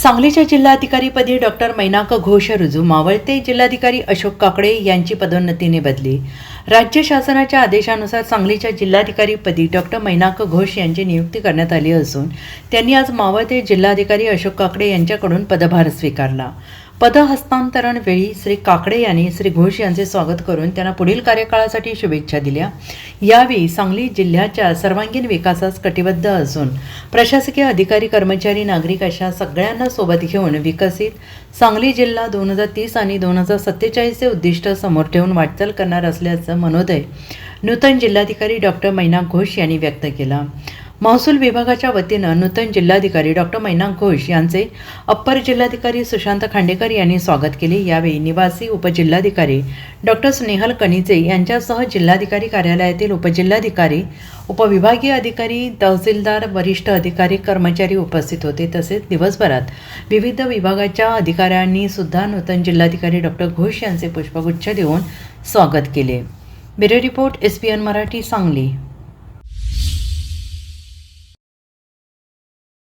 सांगलीच्या जिल्हाधिकारीपदी डॉक्टर मैनाक घोष रुजू, मावळते जिल्हाधिकारी अशोक काकडे यांची पदोन्नतीने बदली। राज्य शासनाच्या आदेशानुसार सांगलीच्या जिल्हाधिकारीपदी डॉक्टर मैनाक घोष यांची नियुक्ती करण्यात आली असून त्यांनी आज मावळते जिल्हाधिकारी अशोक काकडे यांच्याकडून पदभार स्वीकारला। पदहस्तांतरण वेळी श्री काकडे यांनी श्री घोष यांचे स्वागत करून त्यांना पुढील कार्यकाळासाठी शुभेच्छा दिल्या। यावेळी सांगली जिल्ह्याच्या सर्वांगीण विकासास कटिबद्ध असून प्रशासकीय अधिकारी, कर्मचारी, नागरिक अशा सगळ्यांना सोबत घेऊन विकसित सांगली जिल्हा 2030 आणि 2047 चे उद्दिष्ट समोर ठेवून वाटचाल करणार असल्याचं मनोदय नूतन जिल्हाधिकारी डॉक्टर मैनाक घोष यांनी व्यक्त केला। महसूल विभागाच्या वतीनं नूतन जिल्हाधिकारी डॉक्टर मैनाक घोष यांचे अप्पर जिल्हाधिकारी सुशांत खांडेकर यांनी स्वागत केले। यावेळी निवासी उपजिल्हाधिकारी डॉक्टर स्नेहल कणिजे यांच्यासह जिल्हाधिकारी कार्यालयातील उपजिल्हाधिकारी, उपविभागीय अधिकारी, तहसीलदार, वरिष्ठ अधिकारी, कर्मचारी उपस्थित होते। तसेच दिवसभरात विविध विभागाच्या अधिकाऱ्यांनी सुद्धा नूतन जिल्हाधिकारी डॉक्टर घोष यांचे पुष्पगुच्छ देऊन स्वागत केले। Bureau report SPN Marathi, Sangli.